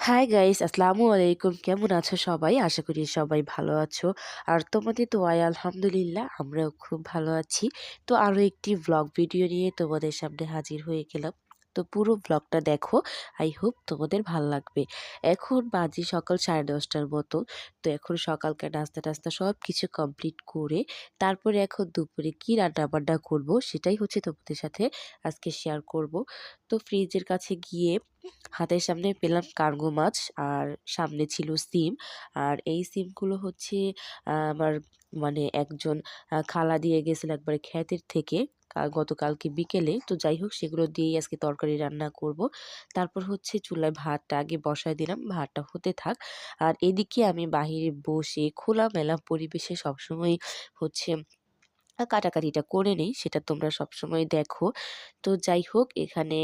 Hi guys, আসসালামু আলাইকুম। কেমন আছো সবাই? আশা করি সবাই ভালো আছো। আর তোমাদের দোয়ায় আলহামদুলিল্লাহ আমরাও খুব ভালো আছি। তো আরো একটি ভ্লগ ভিডিও নিয়ে তোমাদের সামনে হাজির হয়ে গেলাম। তো পুরো ভ্লগটা দেখো। আই হোপ তোমাদের ভাল লাগবে। এখন বাজে সকাল 10:30টার মতো। তো এখন সকালকার নাস্তা সব কিছু কমপ্লিট করে তারপরে এখন দুপুরে কি রান্না-বান্না করব সেটাই হচ্ছে তোমাদের সাথে আজকে শেয়ার করব। তো ফ্রিজের কাছে গিয়ে হাতের সামনে পেলাম কার্গো মাছ আর সামনে ছিল সিম। আর এই সিমগুলো হচ্ছে আমার মানে একজন খালা দিয়ে গেছিল একবারে ক্ষেতের থেকে গতকালকে বিকেলে। তো যাই হোক সেগুলো দিয়েই আজকে তরকারি রান্না করব। তারপর হচ্ছে চুলায় ভাতটা আগে বসায় দিলাম, ভাতটা হতে থাক। আর এদিকে আমি বাহিরে বসে খোলামেলা পরিবেশে সবসময় হচ্ছে কাটাকাটিটা করে নেই, সেটা তোমরা সবসময় দেখো। তো যাই হোক এখানে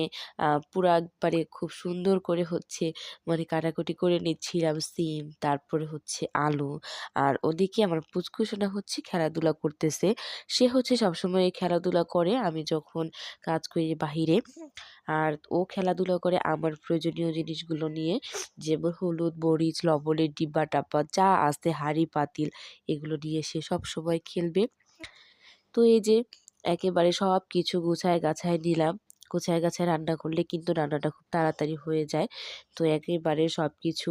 পুরা একবারে খুব সুন্দর করে হচ্ছে মানে কাটাকুটি করে নিচ্ছিলাম সিম, তারপরে হচ্ছে আলু। আর ওদিকে আমার পুচকু সোনা হচ্ছে খেলাধুলা করতেছে। সে হচ্ছে সবসময় খেলাধুলা করে আমি যখন কাজ করি বাহিরে। আর ও খেলাধুলা করে আমার প্রয়োজনীয় জিনিসগুলো নিয়ে, যেমন হলুদ, মরিচ, লবণের ডিব্বা-টাব্বা যা আছে হাঁড়ি পাতিল এগুলো নিয়ে সে সবসময় খেলবে। তো এই যে একেবারে সবকিছু গুছায় গাছায় নিলাম। গুছায় গাছায় রান্না করলে কিন্তু রান্নাটা খুব তাড়াতাড়ি হয়ে যায়। তো একেবারে সবকিছু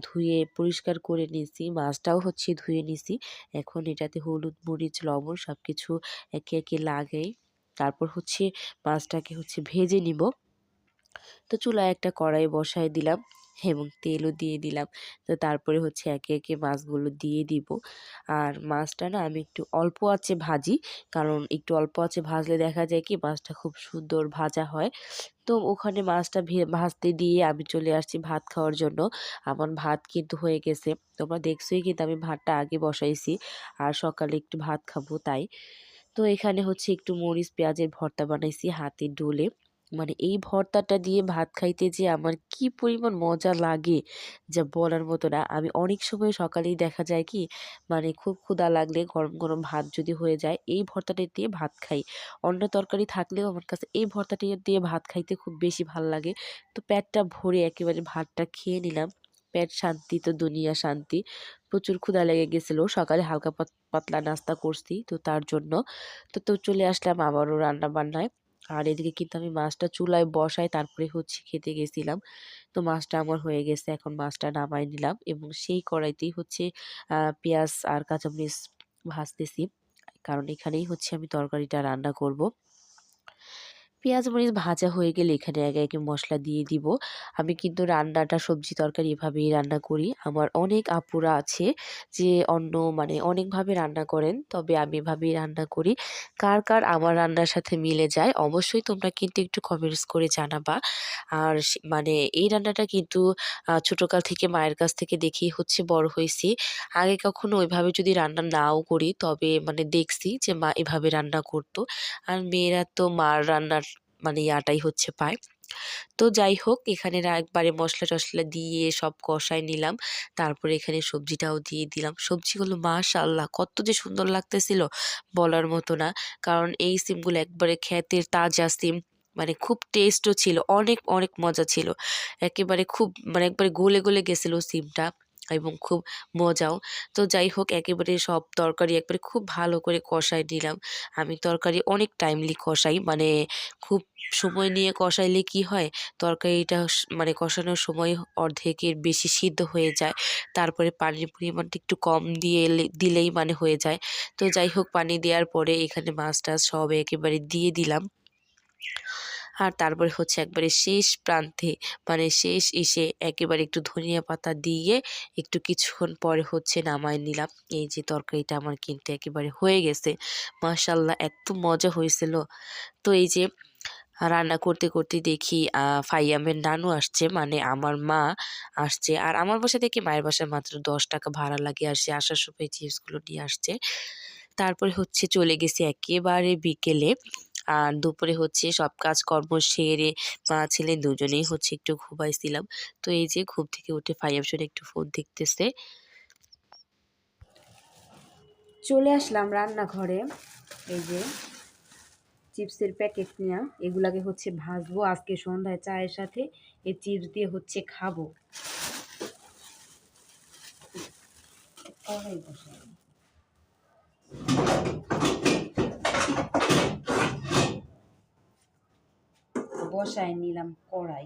ধুয়ে পরিষ্কার করে নিছি। মাছটাও হচ্ছে ধুয়ে নিছি। এখন এটাতে হলুদ, মরিচ, লবণ সবকিছু একে একে লাগাই। তারপর হচ্ছে মাছটাকে হচ্ছে ভেজে নিব। তো চুলায় একটা কড়াই বসায় দিলাম এবং তেলও দিয়ে দিলাম। তো তারপরে হচ্ছে একে একে মাছগুলো দিয়ে দিব। আর মাছটা না আমি একটু অল্প আঁচে ভাজি, কারণ একটু অল্প আঁচে ভাজলে দেখা যায় কি মাছটা খুব সুন্দর ভাজা হয়। তো ওখানে মাছটা ভাজতে দিয়ে আমি চলে আসছি ভাত খাওয়ার জন্য। আমার ভাত কিন্তু হয়ে গেছে। তোমরা দেখছোই কিন্তু আমি ভাতটা আগে বসাইছি। আর সকালে একটু ভাত খাবো তাই। তো এখানে হচ্ছে একটু মরিচ পেঁয়াজের ভর্তা বানাইছি হাতে ডলে। মানে এই ভর্তাটা দিয়ে ভাত খাইতে যে আমার কি পরিমাণ মজা লাগে যা বলার মতো না। আমি অনেক সময় সকালেই দেখা যায় কি মানে খুব ক্ষুধা লাগলে গরম গরম ভাত যদি হয়ে যায় এই ভর্তাটা দিয়ে ভাত খাই। অন্য তরকারি থাকলেও আমার কাছে এই ভর্তাটা দিয়ে ভাত খাইতে খুব বেশি ভাল লাগে। তো পেটটা ভরে একেবারে ভাতটা খেয়ে নিলাম। পেট শান্তি তো দুনিয়া শান্তি। প্রচুর ক্ষুধা লেগে গেছিল। সকালে হালকা পাতলা নাস্তা করছি তো তার জন্য। তো চলে আসলাম আবারও রান্না-বান্নায়। আর এদিকে কিন্তু আমি মাছটা চুলায় বসায় তারপরে হচ্ছে খেতে গেছিলাম। তো মাছটা আমার হয়ে গেছে। এখন মাছটা নামায় নিলাম এবং সেই কড়াইতেই হচ্ছে পেঁয়াজ আর কাঁচামরিচ ভাজতেছি। কারণ এখানেই হচ্ছে আমি তরকারিটা রান্না করব। পেঁয়াজ মরিচ ভাজা হয়ে গেলে এখানে একে একে মশলা দিয়ে দিব। আমি কিন্তু রান্নাটা সবজি তরকারি এভাবেই রান্না করি। আমার অনেক আপুরা আছে যে অন্য মানে অনেকভাবে রান্না করেন। তবে আমি এভাবেই রান্না করি। কার আমার রান্নার সাথে মিলে যায় অবশ্যই তোমরা কিন্তু একটু কমেন্টস করে জানাবা। আর মানে এই রান্নাটা কিন্তু ছোটকাল থেকে মায়ের কাছ থেকে দেখেই হচ্ছে বড় হইছি। আগে কখনো ওইভাবে যদি রান্না নাও করি তবে মানে দেখছি যে মা এভাবে রান্না করত। আর মেয়েরা তো মার রান্নার মানে ইয়াটাই হচ্ছে পায়। তো যাই হোক এখানে একবারে মসলা-টসলা দিয়ে সব কষায় নিলাম। তারপরে এখানে সবজিটাও দিয়ে দিলাম। সবজিগুলো মাশাআল্লাহ কত যে সুন্দর লাগতেছিল বলার মতো না। কারণ এই সিমগুলো একবারে ক্ষেতের তাজা সিম। মানে খুব টেস্টও ছিল। অনেক মজা ছিল। একেবারে খুব মানে একবারে গলে গেছিল সিমটা এবং খুব মজাও। তো যাই হোক একেবারে সব তরকারি একবারে খুব ভালো করে কষায় নিলাম। আমি তরকারি অনেক টাইমলি কষাই। মানে খুব সময় নিয়ে কষাইলে কি হয় তরকারিটা মানে কষানোর সময় অর্ধেকের বেশি সিদ্ধ হয়ে যায়। তারপরে পানির পরিমাণটা একটু কম দিলেই মানে হয়ে যায়। তো যাই হোক পানি দেওয়ার পরে এখানে মাছ-টাছ সব একেবারে দিয়ে দিলাম। আর তারপরে হচ্ছে একবারে শেষ প্রান্তে মানে শেষ এসে একেবারে একটু ধনিয়া পাতা দিয়ে একটু কিছুক্ষণ পরে হচ্ছে নামায় নিলাম। এই যে তরকারিটা আমার কিন্তু একেবারে হয়ে গেছে। মাশাআল্লাহ এত মজা হয়েছিল। তো এই যে রান্না করতে দেখি ফাইয়ামের নানু আসছে মানে আমার মা আসছে। আর আমার বাসা থেকে মায়ের বাসায় মাত্র ৳10 ভাড়া লাগে। আর সে আসার সময় চিপসগুলো নিয়ে আসছে। তারপরে হচ্ছে চলে গেছি একেবারে বিকেলে। আর দুপুরে হচ্ছে সব কাজকর্ম সেরে মা ছেলে দুজনেই হচ্ছে একটু ঘুমাইছিলাম। তো এই যে ঘুম থেকে উঠে ফাইয়াম শুনে একটু ফোন দেখতেছে। চলে আসলাম রান্নাঘরে। এই যে চিপসের প্যাকেট নিয়া এগুলাকে হচ্ছে ভাজবো আজকে সন্ধ্যায় চায়ের সাথে। এই চিপস দিয়ে হচ্ছে খাবো। বসায় নিলাম কড়াই।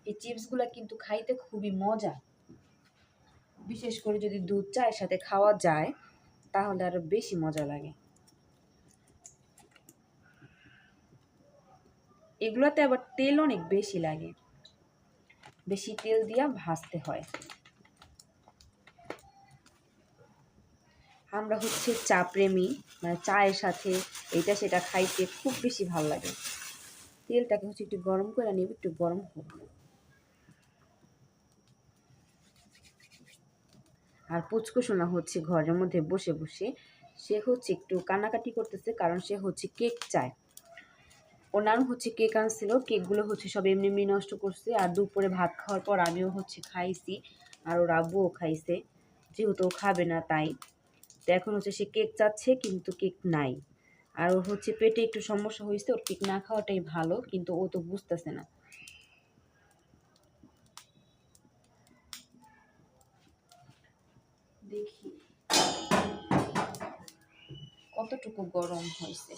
এই চিপসগুলা কিন্তু খাইতে খুবই মজা, বিশেষ করে যদি দুধ চায়ের সাথে খাওয়া যায় তাহলে আরো বেশি মজা লাগে। এগুলাতে আবার তেল অনেক বেশি লাগে, বেশি তেল দিয়া ভাজতে হয়। আমরা হচ্ছে চা প্রেমী, মানে চায়ের সাথে এটা সেটা খাইতে খুব বেশি ভালো লাগে। তেলটাকে হচ্ছে একটু গরম করে নিব, একটু গরম হোক। আর পুচকুসোনা হচ্ছে ঘরের মধ্যে বসে বসে সে হচ্ছে একটু কান্নাকাটি করতেছে, কারণ সে হচ্ছে কেক চায়। ওর নানু হচ্ছে কেক আনছিল, কেকগুলো হচ্ছে সব এমনি এমনি নষ্ট করছে। আর দুপুরে ভাত খাওয়ার পর আমিও হচ্ছে খাইছি, আর ওর আব্বুও খাইছে, যেহেতু ও খাবে না তাই। তো এখন হচ্ছে সে কেক চাচ্ছে, কিন্তু কেক নাই। আর ওর হচ্ছে পেটে একটু সমস্যা হয়েছে, ওর কেক না খাওয়াটাই ভালো, কিন্তু ও তো বুঝতেছে না। দেখি কতটুকু গরম হয়েছে।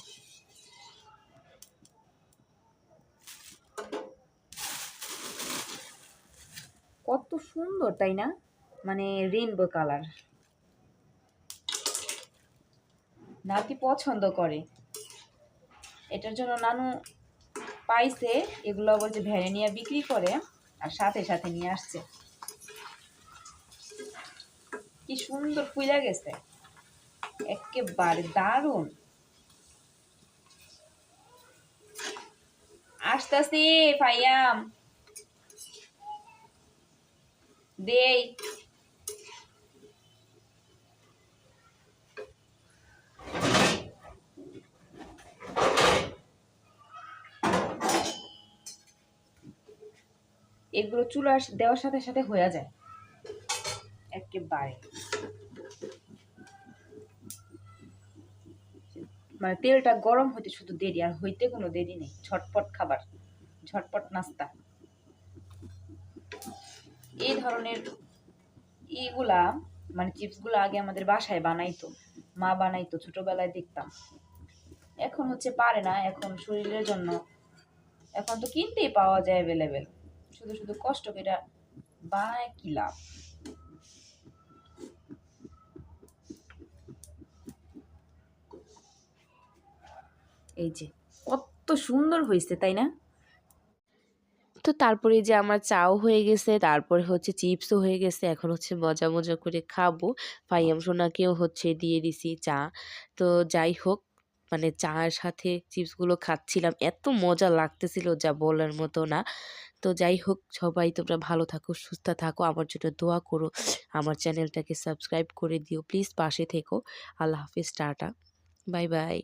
কত সুন্দর তাই না, মানে রেইনবো কালার। নাতি পছন্দ করে, এটার জন্য নানু পাইছে এগুলো, বলছে ভ্যানে নিয়ে বিক্রি করে, আর সাথে সাথে নিয়ে আসছে। কি সুন্দর ফুইলা গেছে, একেবারে দারুণ। আসতেছি ফাইয়াম, দেই। এগুলো চুলা দেওয়ার সাথে সাথে হয়ে যায় একেবারে, মানে তেলটা গরম হইতে শুধু দেরি, আর হইতে কোনো দেরি নেই। ঝটপট খাবার, ঝটপট নাস্তা। এই ধরনের ইগুলা, মানে চিপসগুলো আগে আমাদের বাসায় বানাইতো, মা বানাইতো, ছোটবেলায় দেখতাম। এখন হচ্ছে পারে না, এখন শরীরের জন্য। এখন তো কিনতেই পাওয়া যায় অ্যাভেলেবেল, শুধু শুধু কষ্ট করে বানায় কি লাভ। এই যে কত সুন্দর হয়েছে তাই না। তো তারপরে যে আমার চাও হয়ে গেছে, তারপরে হচ্ছে চিপসও হয়ে গেছে। এখন হচ্ছে মজা মজা করে খাবো। ফাইয়াম সোনাকেও হচ্ছে দিয়ে দিছি চা। তো যাই হোক, মানে চায়ের সাথে চিপসগুলো খাচ্ছিলাম, এত মজা লাগতেছিল যা বলার মতো না। তো যাই হোক, সবাই তোমরা ভালো থাকো, সুস্থ থাকো, আমার জন্য দোয়া করো, আমার চ্যানেলটাকে সাবস্ক্রাইব করে দিও প্লিজ, পাশে থেকো। আল্লাহ হাফিজ, টাটা, বাই বাই।